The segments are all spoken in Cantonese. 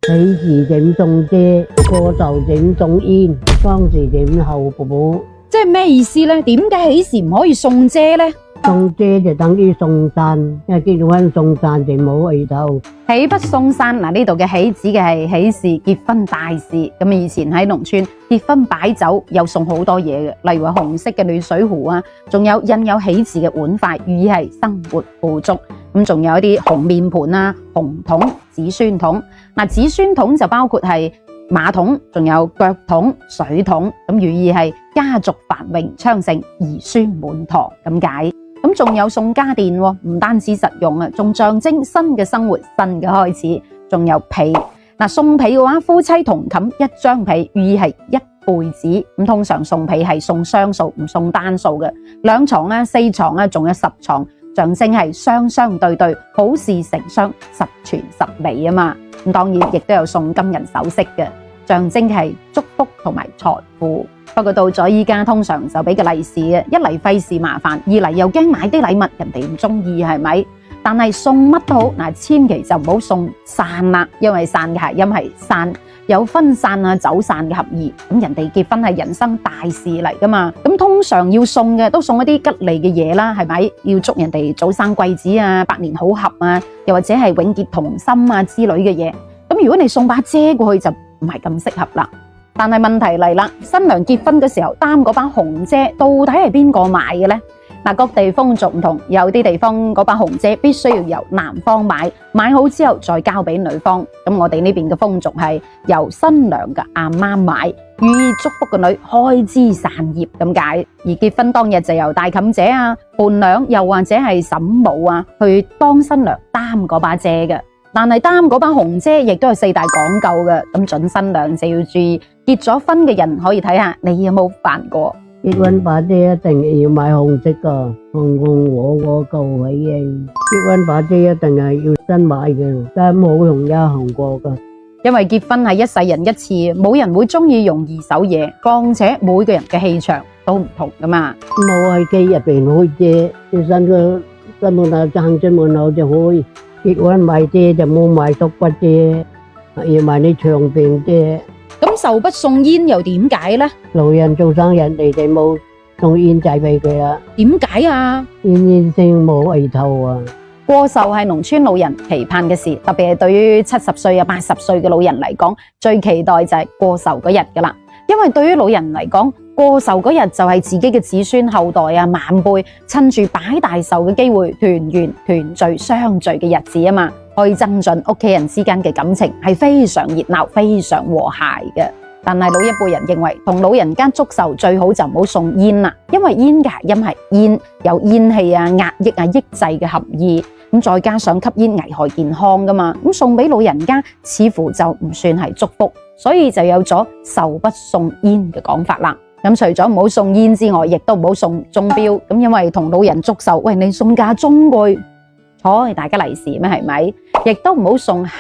喜事點送遮，過壽點送煙，喪事點後補。即係咩意思呢？點解喜事唔可以送遮呢？送遮就等於送傘，因為結婚送傘就冇回頭。喜不送傘，呢度嘅喜指嘅係喜事、結婚大事。咁以前喺農村結婚擺酒又送好多嘢嘅，例如話紅色嘅暖水壺啊，仲有印有喜字嘅碗筷，寓意係生活富足。咁仲有一啲紅面盤啊、紅桶、子孫桶。子孫桶就包括係馬桶，仲有腳桶、水桶，咁寓意係家族繁榮昌盛、兒孫滿堂咁解。咁仲有送家電，唔單止實用啊，仲象徵新嘅生活、新嘅開始。仲有被，送被嘅話，夫妻同冚一張被，寓意係一輩子。咁通常送被係送雙數，唔送單數嘅。2床啊、4床啊，仲有10床，象徵係雙雙對對，好事成雙，十全十美啊嘛。咁當然亦都有送金銀首飾嘅，象徵係祝福同埋財富。不過到咗依家，通常就俾個利是嘅，一嚟費事麻煩，二嚟又驚買啲禮物人哋唔中意，係咪？但係送乜都好，千祈就唔好送散啦，因為散嘅諧音係散，有分散啊、走散嘅合意。咁人哋結婚係人生大事嚟噶嘛，咁通常要送嘅都送一啲吉利嘅嘢啦，係咪？要祝人哋早生貴子啊、百年好合啊，又或者係永結同心啊之類嘅嘢。咁如果你送把遮過去就唔係咁適合啦。但係問題嚟啦，新娘結婚嘅時候擔嗰把紅遮到底係邊個買嘅呢？各地風俗唔同，有啲地方嗰把紅遮必須要由男方買，買好之後再交俾女方。咁我哋呢邊嘅風俗係由新娘嘅阿媽買，寓意祝福個女開枝散葉咁解。而結婚當日就由大妗姐啊、伴娘又或者係嬸母啊去幫新娘擔嗰把遮嘅。但係擔嗰把紅遮亦都有4大講究嘅，咁準新娘就要注意。結咗婚嘅人可以睇下你有冇犯過。結婚把遮一定要買紅色噶，紅紅火火夠喜慶。結婚把遮一定係要新買嘅，但係冇用一紅過噶。因為結婚係一世人一次，冇人會中意用二手嘢，況且每個人嘅氣場都唔同噶嘛。冇喺機入邊開遮，要新個新門口撐出門口就開。結婚買遮就冇買縮骨遮，要買啲長柄遮。咁壽不送煙又點解呢？老人做生日你哋冇送煙仔俾佢啦。點解啊？煙聲冇回頭啊！過壽係農村老人期盼嘅事，特別係對於70歲啊、80歲嘅老人嚟講，最期待就係過壽嗰日噶啦。因為對於老人嚟講，過壽嗰日就係自己嘅子孫後代啊、晚輩趁住擺大壽嘅機會團圓團聚相聚嘅日子啊嘛，可以增進屋企人之間嘅感情，係非常熱鬧、非常和諧嘅。但係老一輩人認為，同老人家祝壽最好就唔好送煙啦，因為煙嘅諧音係煙，有煙氣啊、壓抑啊、抑制嘅含義。咁再加上吸煙危害健康噶嘛，咁送俾老人家似乎就唔算係祝福，所以就有咗壽不送煙嘅講法啦。咁除咗唔好送煙之外，亦都唔好送鐘錶，咁因為同老人祝壽，喂，你送架鐘過去，睬大家利是咩？係咪？亦都唔好送鞋，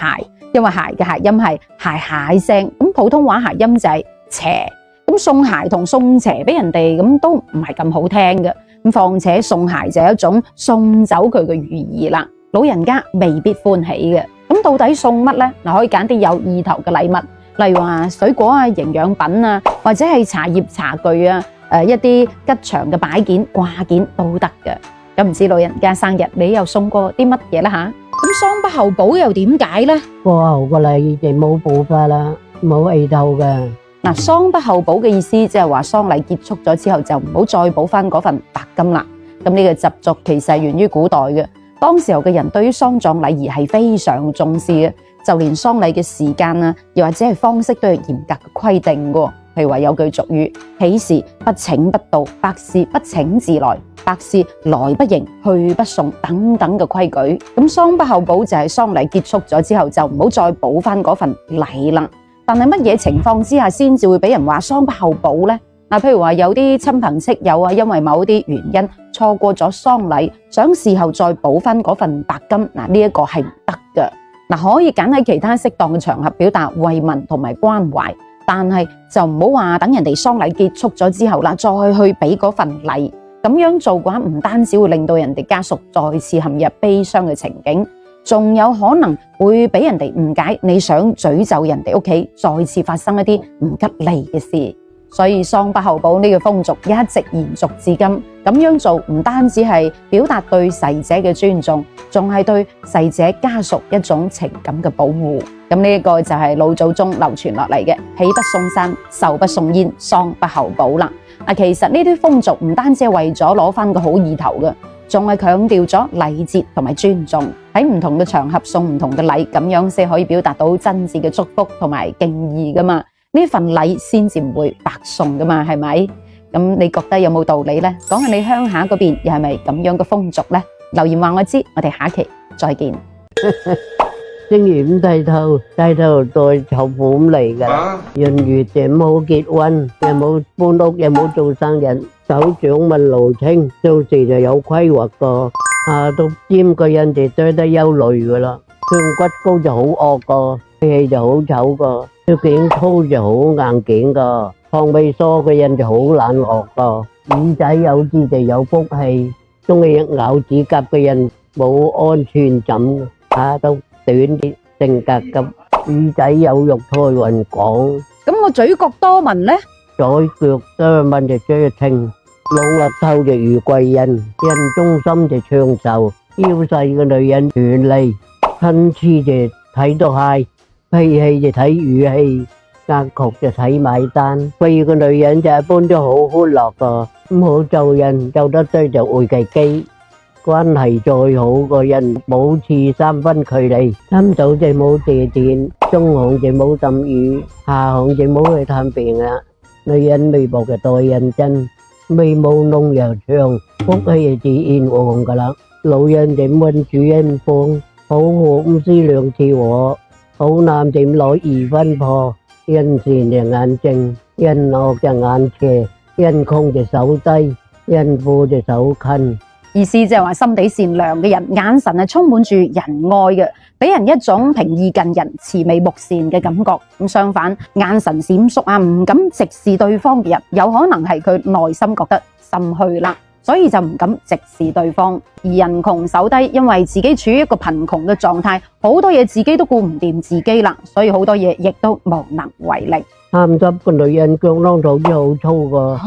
因為鞋嘅諧音係鞋鞋聲，咁普通話諧音就係邪，咁送鞋同送邪俾人哋咁都唔係咁好聽嘅。咁況且送鞋就係一種送走佢嘅寓意啦，老人家未必歡喜嘅。咁到底送乜呢？可以揀啲有意頭嘅禮物，例如話水果啊、營養品啊，或者係茶葉茶具啊，一啲吉祥嘅擺件掛件都得嘅。咁唔知老人家生日你又送過啲乜嘢呢？吓？咁喪不候補又點解呢？過後個禮就冇補法啦，冇回頭嘅。喪不候補嘅意思即係話喪禮結束咗之後就唔好再補翻嗰份白金啦。咁呢個習俗其實係源於古代嘅，當時候嘅人對於喪葬禮儀係非常重視嘅，就連喪禮嘅時間啊，又或者係方式都有嚴格嘅規定嘅。譬如話有句俗語：喜事不請不到，百事不請自來，百事來不迎，去不送等等嘅規矩。咁喪不候補就係喪禮結束咗之後就唔好再補翻嗰份禮啦。但係乜嘢情況之下先至會俾人話喪不候補呢？譬如話有啲親朋戚友啊，因為某啲原因錯過咗喪禮，想事後再補翻嗰份白金，呢一個係唔得嘅。可以揀喺其他適當嘅場合表達慰問同埋關懷，但係就唔好話等人哋喪禮結束咗之後啦，再去俾嗰份禮。咁樣做嘅話，唔單止會令到人哋家屬再次陷入悲傷嘅情景，仲有可能會俾人哋誤解，你想詛咒人哋屋企再次發生一啲唔吉利嘅事。所以喪不候補呢個風俗一直延續至今。咁樣做唔單止係表達對逝者嘅尊重，仲係對逝者家屬一種情感嘅保護。咁呢一個就係老祖宗流傳落嚟嘅喜不送山、壽不送煙、喪不候補啦。其實呢啲風俗唔單止係為咗攞翻個好意頭嘅，仲係強調咗禮節同埋尊重，喺唔同嘅場合送唔同嘅禮，咁樣先可以表達到真摯嘅祝福同埋敬意噶嘛。呢份禮先至唔會白送噶嘛，係咪？咁你覺得有冇道理呢？講下你鄉下嗰邊又係咪咁樣嘅風俗呢？留言話我知，我哋下期再見。正如咁剃頭代舅父咁嚟噶，人如就冇結婚，又冇搬屋，又冇做生日，首長問路清，做事就有規劃個，下到尖個人就堆得憂慮噶啦，胸骨高就好惡個，氣就好醜個，條頸粗就好硬頸個，腸胃疏嘅人就好冷惡個，耳仔有痣就有福氣，中意咬指甲嘅人冇安全感，下到短啲性格急，耳仔有肉胎運廣。咁我嘴角多紋呢？左腳多紋就最聽，老額頭就如貴人，人中心就長壽，腰細嘅女人權利，親切就睇到嗨，脾氣就睇語氣，格局就睇買單。貴嘅女人就一般都好歡樂個，唔好做人做得衰就會計機。關係再好個人保持3分距離，深早就冇謝電，中行就冇浸雨，下行就冇去探病啦。女人微薄就待人真，眉毛濃又長，福氣就自然旺噶啦。老人就問主人放，好貨唔知兩次和，好男就攞2分破，人善就眼正，人惡就眼斜，人窮就手低，人富就手近。意思就係話心地善良嘅人，眼神係充滿住仁愛嘅，俾人一種平易近人、慈眉目善嘅感覺。咁相反，眼神閃縮啊，唔敢直視對方嘅人，有可能係佢內心覺得心虛啦，所以就唔敢直視對方。而人窮手低，因為自己處於一個貧窮嘅狀態，好多嘢自己都顧唔掂自己啦，所以好多嘢亦都無能為力。鹹濕個女人腳啷肚都好粗個。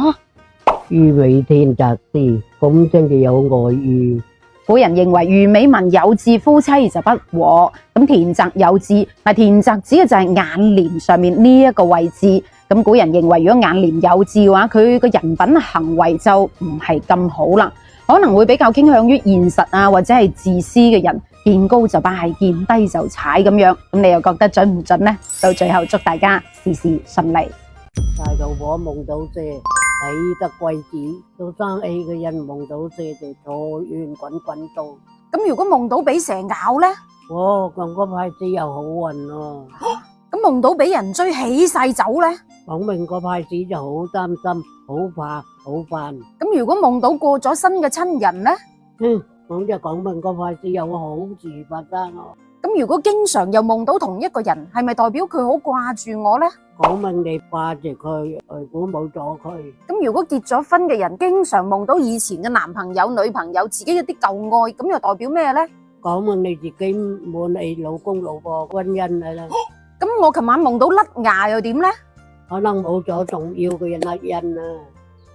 愚昧天擇事，咁先至有外遇。古人認為虞美民有志，夫妻就不和。咁田宅有志，但田宅指嘅就係眼簾上面呢一個位置。咁古人認為，如果眼簾有志嘅話，佢個人品行為就唔係咁好啦，可能會比較傾向於現實啊，或者係自私嘅人，見高就拜，見低就踩咁樣。咁你又覺得準唔準呢？到最後祝大家事事順利。大肚婆夢到蛇，喜得貴子，到生氣嘅人夢到蛇就財源滾滾到。咁如果夢到俾蛇咬呢？哦，咁嗰派子又好運咯。咁夢到俾人追起晒走呢？講明嗰派子就好擔心，好怕，好煩。咁如果夢到過咗身嘅親人呢？咁就講明嗰派子有好事發生咯。咁如果經常又夢到同一個人，係咪代表佢好掛住我呢？講明你掛住佢，如果冇咗佢。咁如果結咗婚嘅人，經常夢到以前嘅男朋友、女朋友，自己一啲舊愛，咁又代表咩呢？講明你自己滿你老公老婆婚姻係啦。咁我琴晚夢到甩牙又點呢？可能冇咗重要嘅人甩印啊。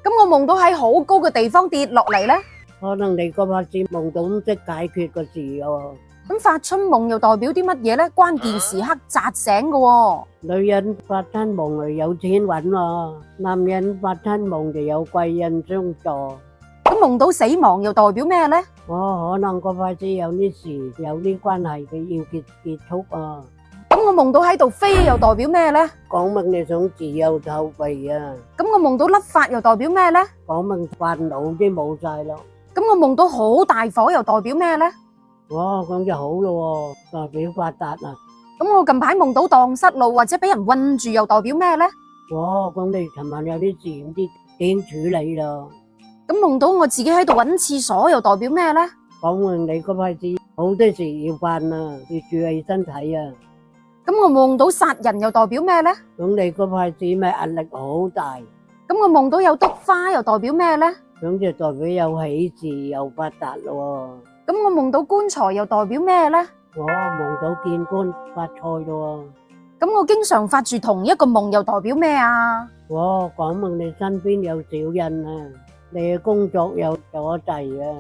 咁我夢到喺好高嘅地方跌落嚟呢？可能你嗰派子夢到唔識解決個事喎。咁發春夢又代表啲乜嘢呢？關鍵時刻扎醒嘅喎。女人發春夢就有錢揾喎，男人發春夢就有貴人相助。咁夢到死亡又代表咩呢？可能嗰派子有啲事，有啲關係佢要結束啊。咁我夢到喺度飛又代表咩呢？講明你想自由透避啊。咁我夢到甩髮又代表咩呢？講明煩惱啲冇晒咯。咁我夢到好大火又代表咩呢？咁就好咯，代表發達啊。咁我近排夢到蕩失路或者俾人困住又代表咩呢？咁你尋晚有啲事唔知點處理咯。咁夢到我自己喺度揾廁所又代表咩呢？講明你嗰派子好多事要辦啊，要注意身體啊。咁我夢到殺人又代表咩呢？咁你嗰派子咪壓力好大。咁我夢到有菊花又代表咩呢？咁就代表有喜事又發達咯。咁我夢到棺材又代表咩呢？我夢到見官發菜咯。咁我經常發住同一個夢，又代表咩啊？我講明你身邊有小人啊，你嘅工作有阻滯啊。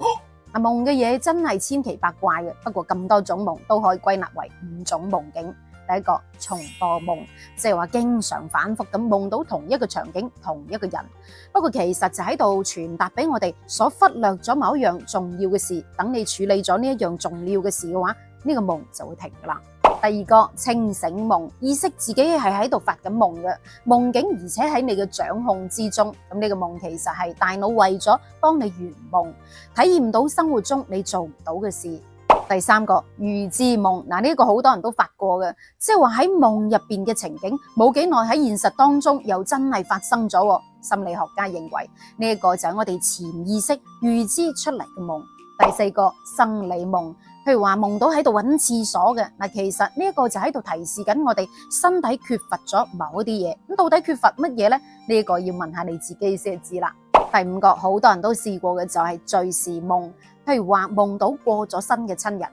夢嘅嘢真係千奇百怪嘅，不過咁多種夢都可以歸納為5種夢境。第一個重播夢，即係話經常反覆咁夢到同一個場景、同一個人，不過其實就喺度傳達俾我哋所忽略咗某一樣重要嘅事。等你處理咗呢一樣重要嘅事嘅話，呢個夢就會停噶啦。第二個清醒夢，意識自己係喺度發緊夢嘅夢境，而且喺你嘅掌控之中。咁呢個夢其實係大腦為咗幫你圓夢，體驗到生活中你做唔到嘅事。第三個預知夢，呢個好多人都發過嘅，即係話喺夢入邊嘅情景冇幾耐喺現實當中又真係發生咗。心理學家認為呢一個就係我哋潛意識預知出嚟嘅夢。第四個生理夢，譬如話夢到喺度揾廁所嘅，其實呢一個就喺度提示緊我哋身體缺乏咗某一啲嘢。咁到底缺乏乜嘢呢？呢一個要問下你自己先知啦。第五個好多人都試過嘅就係敘事夢，譬如話夢到過咗身嘅親人。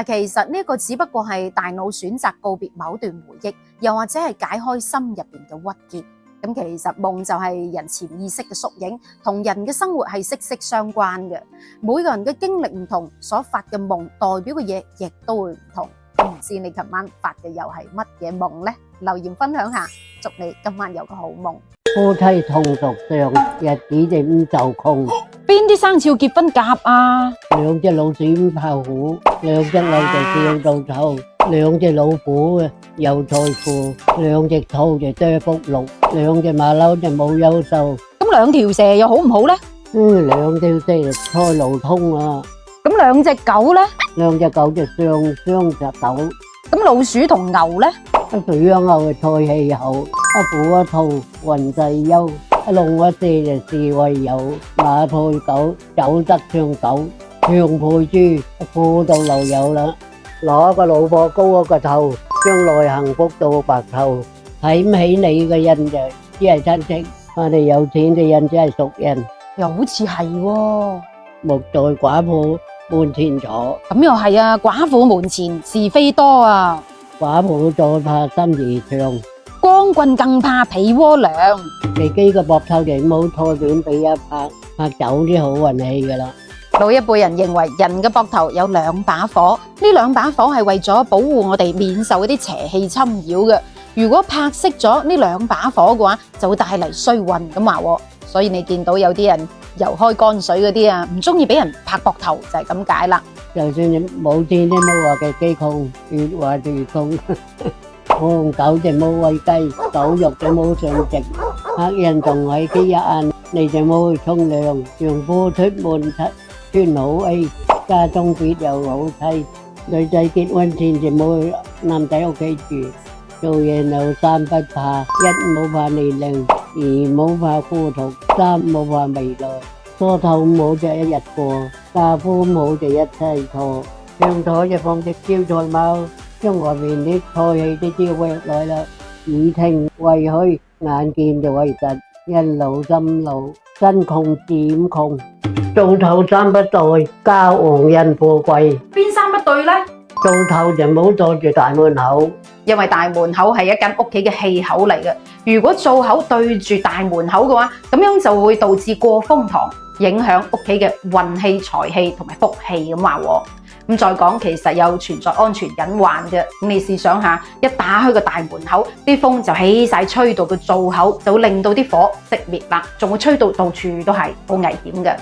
其實呢個只不過係大腦選擇告別某段回憶，又或者係解開心入邊嘅鬱結。咁其實夢就係人潛意識嘅縮影，同人嘅生活係息息相關嘅。每個人嘅經歷唔同，所發嘅夢代表嘅嘢亦都會唔同。唔知你琴晚發嘅又係乜嘢夢呢？留言分享下，祝你今晚有個好夢。夫妻同屬相，日子點就窮。邊啲生肖結婚夾啊？兩隻老鼠唔怕虎，兩隻牛就叫到臭，兩隻老虎嘅有財富，兩隻兔就多福祿，兩隻馬騮就冇憂愁。咁兩條蛇又好唔好呢？兩條蛇就財路通啊。咁兩隻狗呢？兩隻狗就雙隻狗。咁老鼠同牛呢？鼠牛係財氣厚，虎兔運勢優，龍蛇就智慧有，馬配狗走得長久，長配豬富到流油啦。攞個老婆高過個頭，將來幸福到白頭。睇唔起你嘅人就只係親戚，我哋有錢嘅人只係熟人。又好似係喎。莫在寡婦門前坐。咁又係啊，寡婦門前是非多啊。寡婦再怕心兒長，光棍更怕被窩涼。自己個膊頭就冇拖短俾一拍，拍走啲好運氣噶啦。老一輩人認為人嘅膊頭有2把火，呢2把火係為咗保護我哋免受嗰啲邪氣侵擾嘅。如果拍熄咗呢2把火嘅話，就會帶嚟衰運咁話。所以你見到有啲人游開乾水嗰啲啊，唔中意俾人拍膊頭就係咁解啦。就算你冇錢都冇話嘅雞窮，越話越窮。我狗就冇餵雞，狗肉就冇上席，客人仲喺幾日，你就冇去沖涼。丈夫出門穿好衣，家中別又好妻。女仔結婚前就冇去男仔屋企住，做嘢有3不怕：一冇怕年齡，二冇怕孤獨，三冇怕未來。梳頭唔好就一日過，家夫唔好就一世錯。上台就放隻招財貓，將外面啲財氣啲招搲來啦。耳聽為虛，眼見就為實，人老心老，身窮志窮。做頭3不對，家旺人富貴。邊3不對呢？做頭就唔好對住大門口，因為大門口係一間屋企嘅氣口嚟嘅。如果灶口對住大門口嘅話，咁樣就會導致過風堂，影響屋企嘅運氣、財氣同埋福氣咁話。咁再講，其實有存在安全隱患嘅。咁你試想下，一打開個大門口，啲風就起晒吹到個灶口，就會令到啲火熄滅啦，仲會吹到到處都係好危險嘅。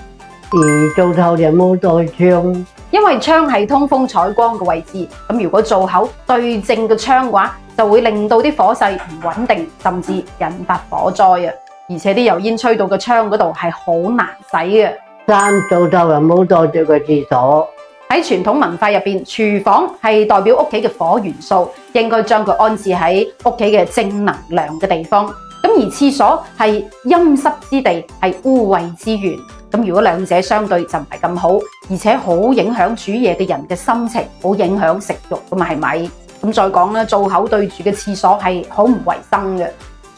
而灶頭就冇對窗，因為窗係通風採光嘅位置，咁如果灶口對正個窗嘅話，就會令到啲火勢唔穩定，甚至引發火災啊！而且啲油煙吹到個窗嗰度係好難洗嘅。灶頭又冇對住個廁所。喺傳統文化入邊，廚房係代表屋企嘅火元素，應該將佢安置喺屋企嘅正能量嘅地方。咁而廁所係陰濕之地，係污穢之源。咁如果兩者相對就唔係咁好，而且好影響煮嘢嘅人嘅心情，好影響食慾咁係咪？咁再講啦，灶口對住嘅廁所係好唔衛生嘅。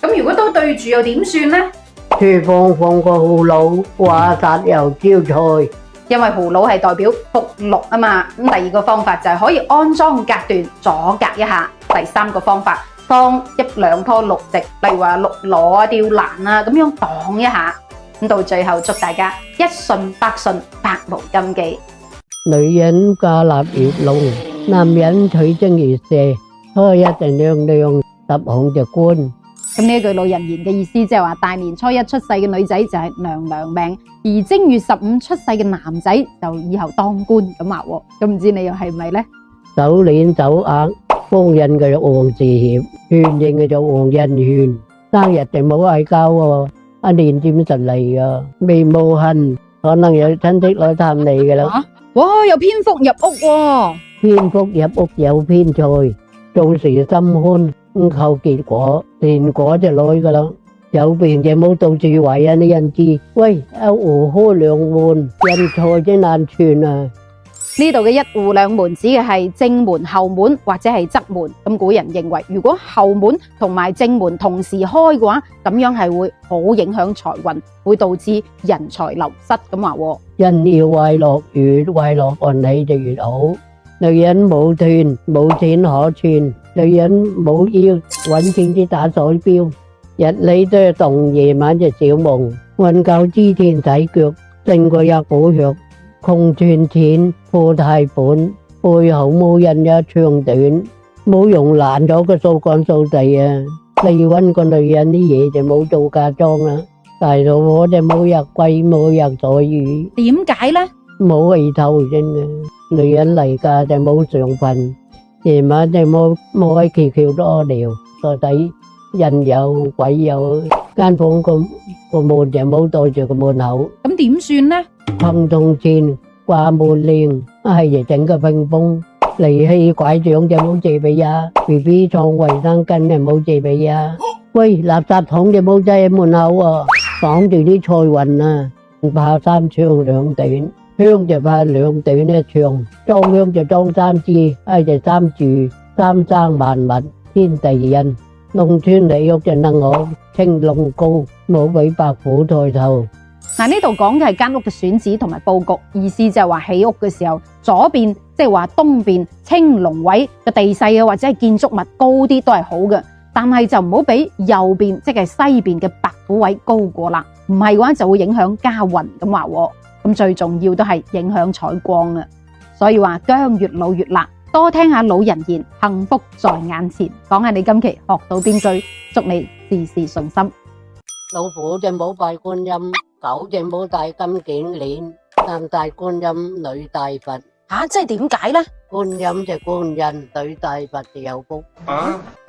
咁如果都對住又點算呢？廚房放個葫蘆，話殺又招財。因為葫蘆係代表福祿啊嘛。咁第二個方法就係可以安裝隔斷，阻隔一下。第三個方法，放一兩棵綠植，例如話綠蘿啊、吊蘭啊，咁樣擋一下。咁到最後祝大家一順百順，百無禁忌。女人嫁立月龍，男人娶精月射，初一就娘娘，十紅就官。咁呢一句老人言嘅意思，即係話大年初一出世嘅女仔就係娘娘命，而正月15出世嘅男仔就以後當官咁話喎。咁唔知你又係咪呢？走鏈走額，封印嘅就黃字協，勸應嘅就黃印勸。生日就冇嗌交喎，一年點順利啊，未冇恨，可能有親戚來探你嘅啦。哇，有蝙蝠入屋喎！蝙蝠入屋有偏財，做事心寬，唔求結果，善果就來噶啦。有病就冇到處為人啲人知，喂，一戶開兩門，人才真難傳啊！呢度嘅一戶兩門指嘅係正門、後門或者係側門。咁古人認為，如果後門同埋正門同時開嘅話，咁樣係會好影響財運，會導致人才流失咁話喎。人要為樂越為樂運氣就越好。女人冇斷冇錢可存，女人冇要揾錢至打水漂，日理都係動，夜晚就小夢，瞓覺知天洗腳，勝過一股血。窮存錢破太本，背後冇人一長短，冇用爛咗個掃乾掃地啊！你揾個女人啲嘢就冇做嫁妝啦，大佬我就冇日歸冇日待遇，點解呢？冇氣頭真嘅，女人嚟嫁就冇上瞓，夜晚就冇喺蹺蹺度屙尿，到底人有鬼有，間房個門就冇對住個門口，咁點算呢？冚銅錢掛門簾，係就整個屏風，離氣拐杖就冇借俾呀 ，BB 床衛生巾就冇借俾呀。喂，垃圾桶就冇擠喺門口喎，擋住啲財運啊！怕三長兩短，香就怕兩短一長，裝香就裝三支，係就三住三生萬物，天地人。農村嚟屋就能我青龍高，冇俾白虎抬頭。嗱，呢度講嘅係間屋嘅選址同埋佈局，意思就係話起屋嘅時候，左邊即係話東邊青龍位嘅地勢啊，或者係建築物高啲都係好嘅，但係就唔好比右邊即係西邊嘅白虎位高過啦，唔係嘅話就會影響家運咁話喎。咁最重要都係影響採光啊，所以話薑越老越辣，多聽下老人言，幸福在眼前。講下你今期學到邊句，祝你事事順心。老虎就冇拜觀音，狗就冇戴金頸鏈，男戴觀音，女戴佛。吓，即係點解呢？觀音就觀音，女戴佛就有福。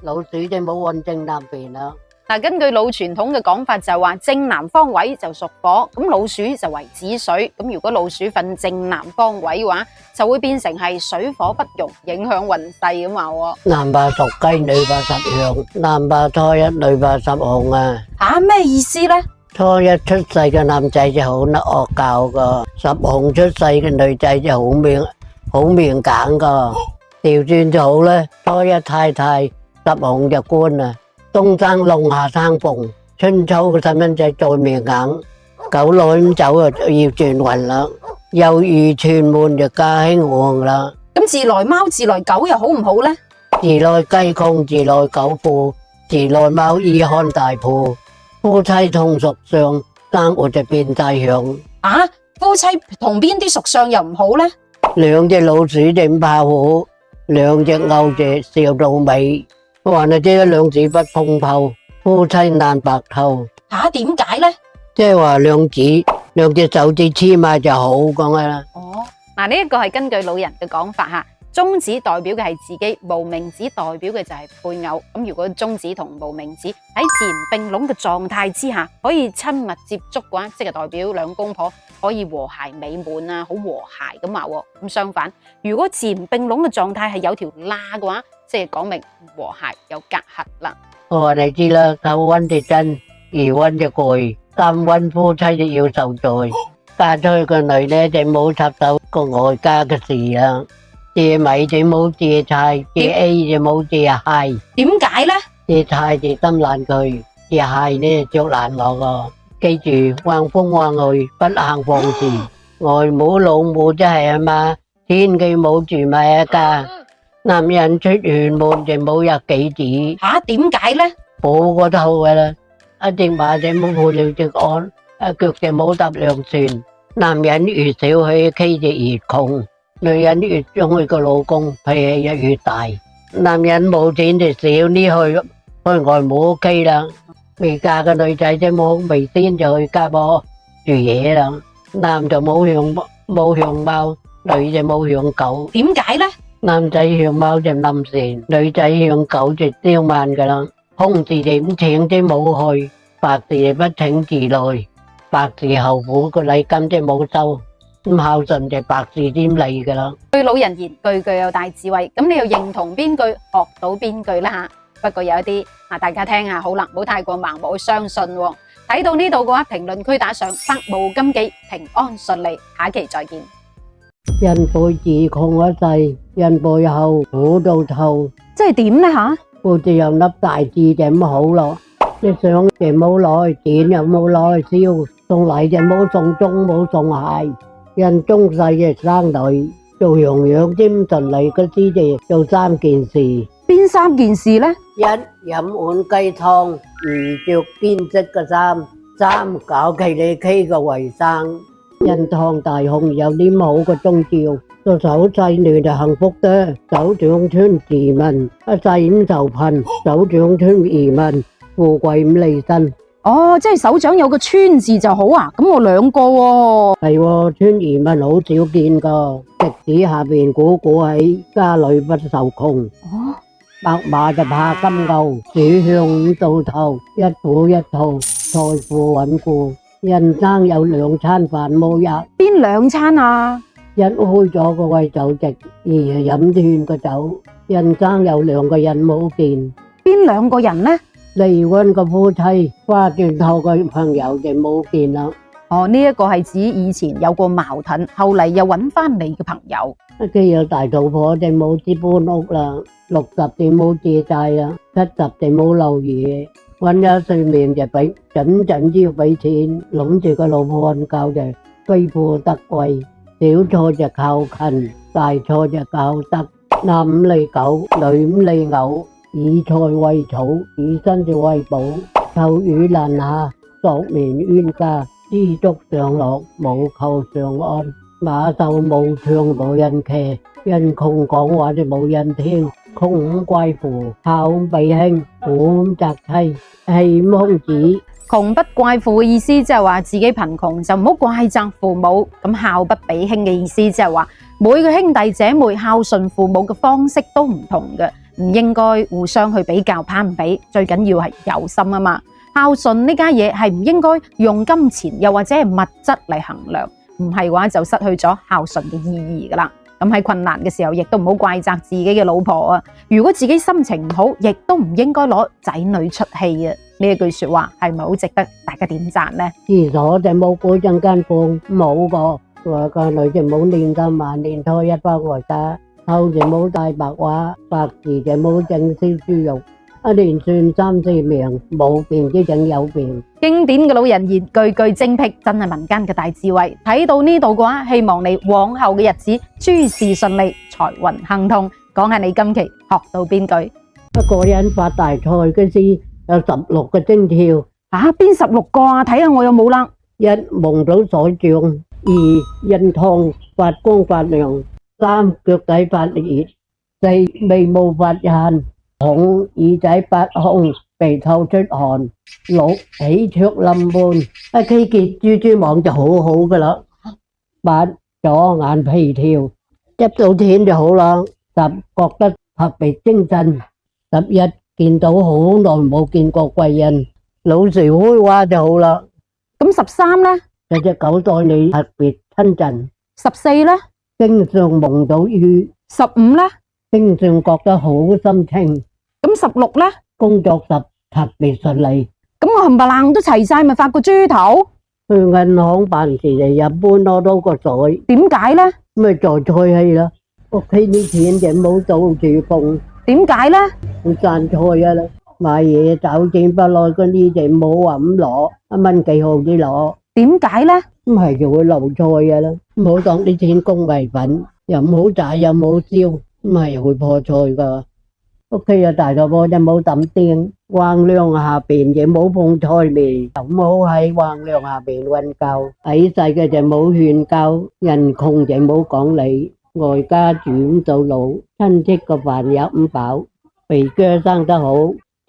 老鼠就冇運正南邊啦。嗱，根據老傳統嘅講法就話正南方位就屬火，咁老鼠就為子水，咁如果老鼠瞓正南方位嘅話，就會變成係水火不容，影響運勢咁話。男怕屬雞，女怕十羊，男怕初一，女怕十紅啊！吓，咩意思呢？初一出世嘅男仔就好得惡教噶，十紅出世嘅女仔就好面梗噶。調轉就好咧，初一太太，十紅就官啊。冬生龍，夏生鳳，春秋嘅細蚊仔再面硬，狗女咁走就要轉運啦，又如串門就家興旺啦。咁自來貓自來狗又好唔好呢？自來雞公，自來狗富，自來貓易看大鋪，夫妻同屬相，生活就變大響。啊，夫妻同邊啲屬相又唔好呢？兩隻老鼠就唔怕虎，兩隻牛就笑到尾。還係即係兩子不碰頭，夫妻難白頭。吓，點解呢？即係話兩隻手指黐埋就好講嘅啦。哦，嗱，呢一個係根據老人嘅講法吓，中指代表嘅係自己，無名指代表嘅就係配偶。咁如果中指同無名指喺自然並攏嘅狀態之下，可以親密接觸嘅話，即係代表兩公婆可以和諧美滿啊，好和諧咁話。咁相反，如果自然並攏嘅狀態係有條罅嘅話，即係講明和諧有隔閡啦。我話你知啦，頭溫就真，二溫就攰，三溫夫妻就要受罪。嫁出去個女咧就冇插手個外家嘅事啦，借米就冇借菜，借 A 就冇借蟹。點解呢？借菜就tâm爛佢，借蟹咧着爛我個。記住橫風橫雨不行放肆，外母老母即係啊嘛，千祈冇住埋一家。男人出遠門就冇入幾子，吓，點解呢？冇個頭噶啦，一隻馬就冇抱兩隻鞍，一腳就冇踏兩船。男人越少去企就越窮，女人越中意個老公脾氣越大。男人冇錢就少啲去外母屋企啦。未嫁嘅女仔即冇未先就去家婆住嘢啦。男就冇相貌，女就冇相狗。點解呢？男仔相貌就冧船，女仔相狗就刁慢噶啦。空事點請即冇去，白事不請自來。白事後父個禮金即冇收，咁孝順就白事先嚟噶啦。句老人言，句句有大智慧。咁你又認同邊句，學到邊句啦吓？不過有一啲大家聽下好啦，唔好太過盲目去相信喎。睇到呢度嘅話，評論區打上百無禁忌，平安順利。下期再見。人輩自窮一世，人背後苦到透。即係點呢吓？好似有粒大志就咁好咯，你想就冇來，錢又冇來燒，送禮就冇送鐘冇送鞋。人終世就生女，做樣樣之唔順利嗰時就做3件事。邊3件事呢？一飲碗雞湯，唔着邊色嘅衫；3搞企理企嘅衛生。人堂大雄有啲好嘅宗旨，個手勢亂就幸福多，手掌穿自問，一世唔受貧，手掌穿移民，富貴唔離身。哦，即係手掌有個穿字就好啊，咁我2個喎。係喎，穿移民好少見噶，直指下邊鼓鼓起，家裏不受窮。哦，白馬就怕金牛，鼠向5到頭，一虎一兔，財富穩固。人生有2餐飯冇日，邊2餐啊？一開咗個胃酒席，二係飲斷個酒。人生有2個人冇見，邊2個人呢？離婚個夫妻，花轉頭個朋友就冇見啦。哦，呢一個係指以前有過矛盾，後嚟又揾翻你嘅朋友。既有大肚婆就冇資搬屋啦，60就冇借債啦，70就冇留嘢。揾咗睡眠就俾準要俾錢，諗住個老婆瞓覺就非富得貴，小錯就靠勤，大錯就靠德。男唔理狗，女唔理牛，以菜餵草，以身就餵寶。臭魚爛下，索命冤家，知足常樂，無求常安。馬瘦冇唱冇人騎，人窮講話就冇人聽。窮唔怪父，孝唔避兄，苦唔責妻，氣唔空子。窮不怪父嘅意思即係話自己貧窮就唔好怪責父母。咁孝不比兄嘅意思即係話每個兄弟姐妹孝順父母嘅方式都唔同嘅，唔應該互相去比較攀比。最緊要係有心啊嘛。孝順呢家嘢係唔應該用金錢又或者係物質嚟衡量，唔係嘅話就失去咗孝順嘅意義噶啦。咁喺困難嘅時候，亦都唔好怪責自己嘅老婆啊！如果自己心情唔好，亦都唔應該攞仔女出氣啊！呢一句說話係咪好值得大家點讚呢？廁所就冇嗰陣間房，冇個話個女就冇練得萬年拖一包外家，後就冇帶白話，白字就冇整燒豬肉，一連算3、4命，冇病即整有病。經典嘅老人言，句句精闢，真係民間嘅大智慧。睇到呢度嘅話，希望你往後嘅日子諸事順利，財運亨通。講下你今期學到邊句？一個人發大財嗰時有16個徵兆。啊，邊16個啊？睇下我有冇啦。1夢到所長，2印堂發光發亮，3腳底發熱，4眉毛發癢，5耳仔發紅，鼻透出汗，6喜出臨門，一企結蜘蛛網就好好噶啦。8左眼皮跳，執到錢就好啦。10覺得特別精神。11見到好耐冇見過貴人，老樹開花就好啦。咁13呢？有隻狗對你特別親近。14呢？經常夢到雨。15呢？經常覺得好心情。咁16呢？工作特別順利。咁我冚唪唥都齊晒，咪發個豬頭？去銀行辦事就一般攞到個袋。點解呢？咪在菜氣啦，屋企啲錢就冇到住縫。點解呢？會賺菜啊啦，買嘢找錢不來嗰啲就冇話咁攞，1蚊幾毫子攞。點解呢？唔係就會漏菜㗎啦。唔好當啲錢供米粉，又唔好炸又唔好燒，唔係又會破菜㗎。屋企有大肚婆就冇抌釘，橫梁下邊就冇碰菜味，又唔好喺橫梁下邊瞓覺。矮細嘅就冇勸教，人窮就冇講理，外家住唔到老，親戚個飯入唔飽，肥腳生得好，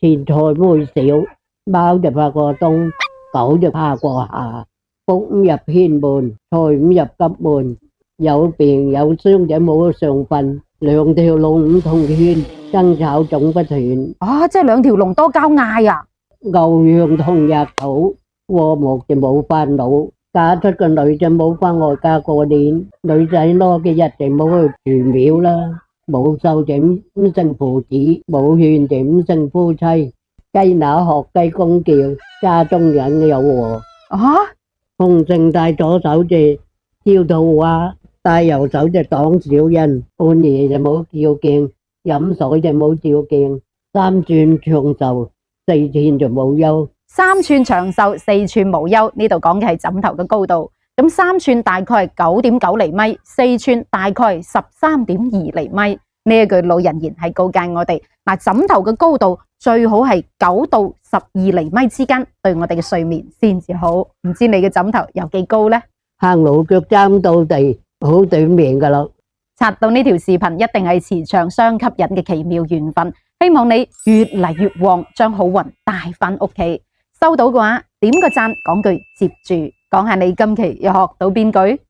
錢財唔會少，貓就怕過冬，狗就怕過夏，福唔入偏門，財唔入急門，有病有傷就冇上份。兩條龍唔同圈，爭吵總不斷。哦，即係兩條龍多交嗌啊！牛羊同日肚，和睦就冇煩惱。嫁出個女就冇返外家過年，女仔攞嘅日就冇去住廟啦。冇壽就唔成父子，冇勸就唔成夫妻。雞乸學雞公叫，家中人有禍。啊！逢盛帶左手就挑桃花，帶右手就擋小人，半夜就冇照鏡，飲水就冇照鏡，三寸長壽，四寸就冇憂。三寸長壽，四寸無憂。呢度講嘅係枕頭嘅高度。咁三寸大概係9.9厘米，四寸大概係13.2厘米。呢一句老人言係告誡我哋，枕頭嘅高度最好係9到12厘米之間，對我哋嘅睡眠先至好。唔知你嘅枕頭有幾高呢？行路腳踭到地，好短命噶啦！刷到呢條視頻一定係磁場相吸引嘅奇妙緣分，希望你越嚟越旺，將好運帶返屋企。收到嘅話，點個讚，講句接住，講下你今期又學到邊句。